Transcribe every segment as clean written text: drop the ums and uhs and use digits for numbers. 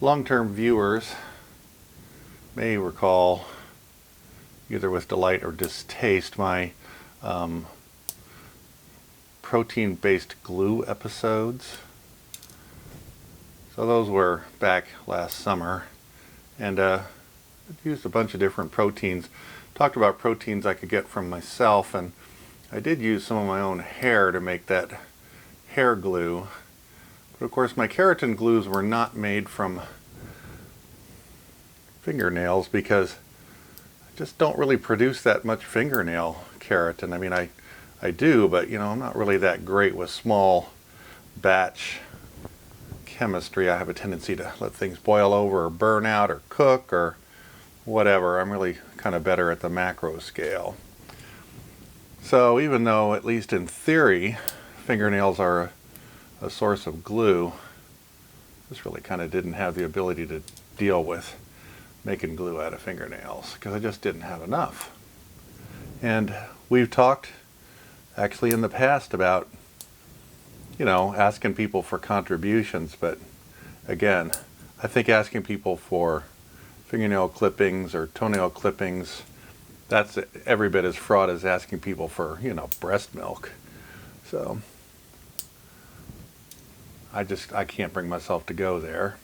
Long-term viewers may recall, either with delight or distaste, my protein-based glue episodes. So those were back last summer, and I used a bunch of different proteins. Talked about proteins I could get from myself, and I did use some of my own hair to make that hair glue. But of course my keratin glues were not made from fingernails because I just don't really produce that much fingernail keratin. I mean, I do, but you know, I'm not really that great with small batch chemistry. I have a tendency to let things boil over or burn out or cook or whatever. I'm really kind of better at the macro scale. So even though, at least in theory, fingernails are a source of glue, this really kind of didn't have the ability to deal with making glue out of fingernails because I just didn't have enough. And we've talked actually in the past about, you know, asking people for contributions, but again, I think asking people for fingernail clippings or toenail clippings, that's every bit as fraught as asking people for, you know, breast milk. So I can't bring myself to go there.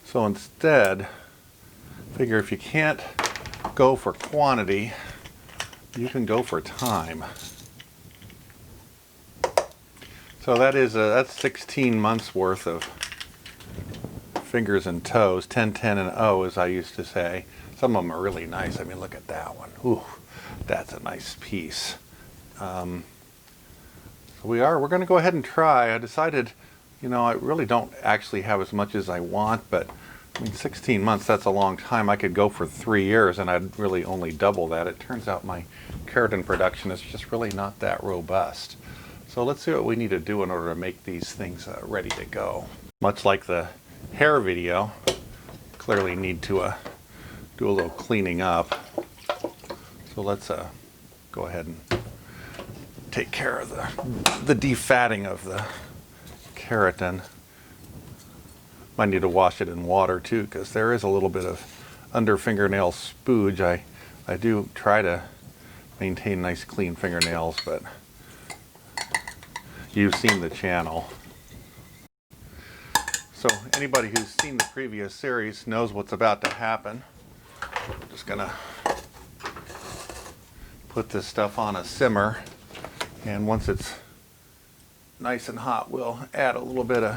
So instead, figure if you can't go for quantity, you can go for time. So that's 16 months worth of fingers and toes, 10, 10, and O, as I used to say. Some of them are really nice. I mean, look at that one. Ooh, that's a nice piece. So we're going to go ahead and try. I decided, you know, I really don't actually have as much as I want, but I mean, 16 months, that's a long time. I could go for 3 years and I'd really only double that. It turns out my keratin production is just really not that robust. So let's see what we need to do in order to make these things ready to go. Much like the hair video, clearly need to do a little cleaning up. So let's go ahead and take care of the defatting of the keratin. Might need to wash it in water too, because there is a little bit of under fingernail spooge. I do try to maintain nice clean fingernails, but you've seen the channel. So anybody who's seen the previous series knows what's about to happen. I'm just gonna put this stuff on a simmer, and once it's nice and hot, we'll add a little bit of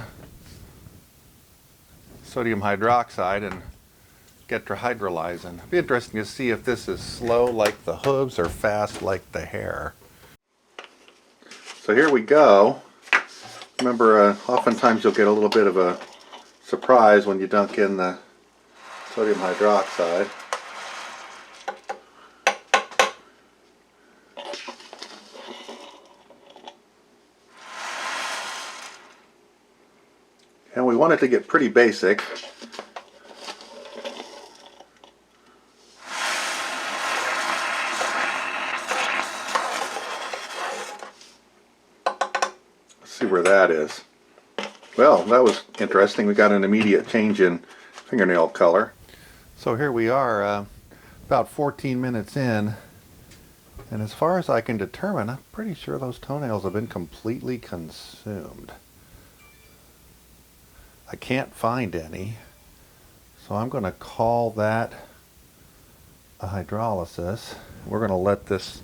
sodium hydroxide and get hydrolyzing. It'll be interesting to see if this is slow like the hooves or fast like the hair. So here we go. Remember, oftentimes you'll get a little bit of a surprise when you dunk in the sodium hydroxide. And we want it to get pretty basic. Let's see where that is. Well, that was interesting. We got an immediate change in fingernail color. So here we are, about 14 minutes in, and as far as I can determine, I'm pretty sure those toenails have been completely consumed. I can't find any, so I'm going to call that a hydrolysis. We're going to let this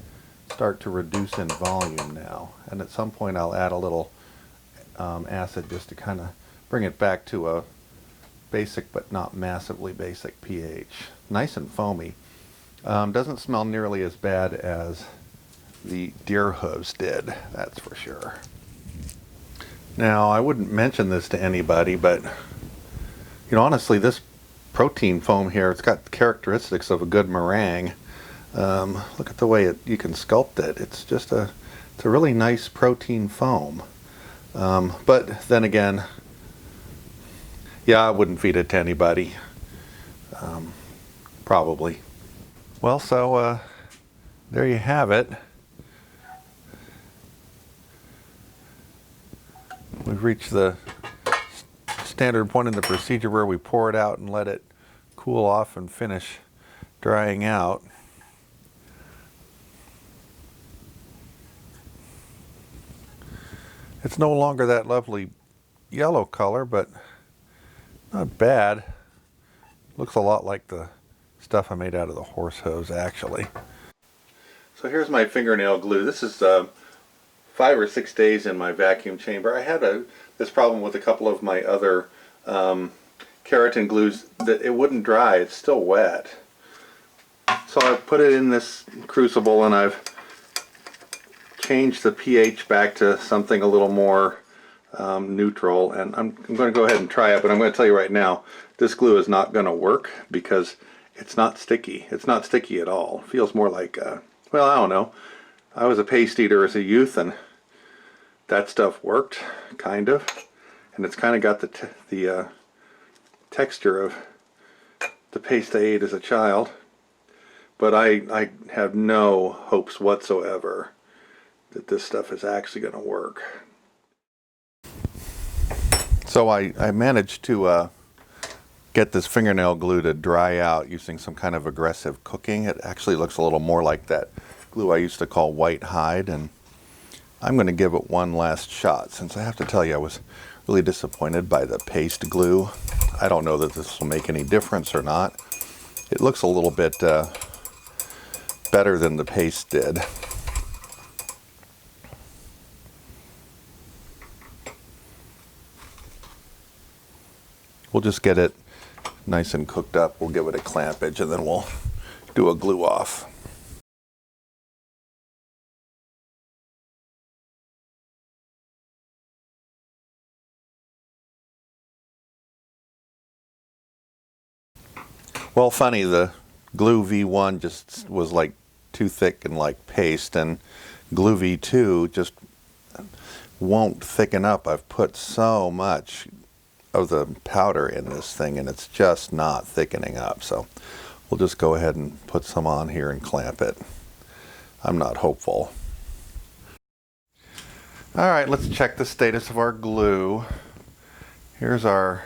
start to reduce in volume now, and at some point I'll add a little acid just to kind of bring it back to a basic but not massively basic pH. Nice and foamy. Doesn't smell nearly as bad as the deer hooves did, that's for sure. Now, I wouldn't mention this to anybody, but you know, honestly, this protein foam here, it's got the characteristics of a good meringue. Look at the way you can sculpt it. It's just it's a really nice protein foam. But then again, yeah, I wouldn't feed it to anybody. Probably. Well, so there you have it. We've reached the standard point in the procedure where we pour it out and let it cool off and finish drying out. It's no longer that lovely yellow color, but not bad. Looks a lot like the stuff I made out of the horse hose, actually. So here's my fingernail glue. This is 5 or 6 days in my vacuum chamber. I had this problem with a couple of my other keratin glues, that it wouldn't dry. It's still wet. So I put it in this crucible and I've changed the pH back to something a little more neutral, and I'm going to go ahead and try it, but I'm going to tell you right now, this glue is not going to work because it's not sticky. It's not sticky at all. It feels more like, well, I don't know. I was a paste eater as a youth, and that stuff worked, kind of, and it's kind of got the texture of the paste I ate as a child, but I have no hopes whatsoever that this stuff is actually going to work. So I managed to get this fingernail glue to dry out using some kind of aggressive cooking. It actually looks a little more like that glue I used to call white hide, and I'm going to give it one last shot, since I have to tell you I was really disappointed by the paste glue. I don't know that this will make any difference or not. It looks a little bit better than the paste did. We'll just get it nice and cooked up. We'll give it a clampage and then we'll do a glue off. Well, funny, the glue V1 just was like too thick and like paste, and glue V2 just won't thicken up. I've put so much of the powder in this thing and it's just not thickening up, so we'll just go ahead and put some on here and clamp it. I'm not hopeful. Alright, let's check the status of our glue. Here's our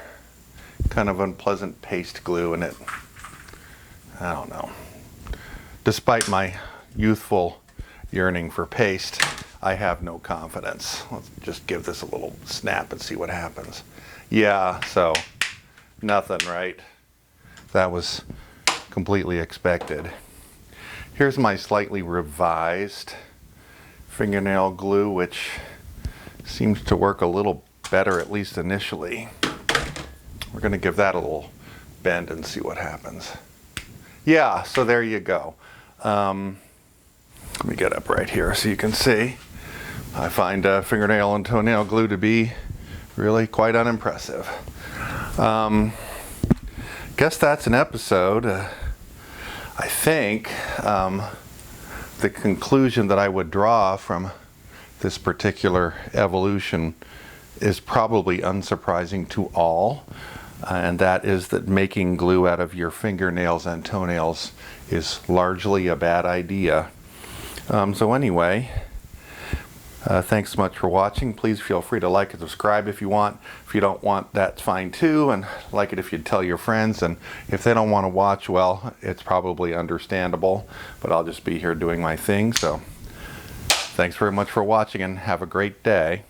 kind of unpleasant paste glue, and I don't know. Despite my youthful yearning for paste, I have no confidence. Let's just give this a little snap and see what happens. Yeah, so nothing, right? That was completely expected. Here's my slightly revised fingernail glue, which seems to work a little better, at least initially. We're going to give that a little bend and see what happens. Yeah, so there you go. Let me get up right here so you can see. I find fingernail and toenail glue to be really quite unimpressive. Guess that's an episode. I think the conclusion that I would draw from this particular evolution is probably unsurprising to all, and that is that making glue out of your fingernails and toenails is largely a bad idea. So anyway, thanks so much for watching. Please feel free to like and subscribe if you want. If you don't want, that's fine too, and like it if you'd tell your friends, and if they don't want to watch, well, it's probably understandable, but I'll just be here doing my thing. So thanks very much for watching and have a great day.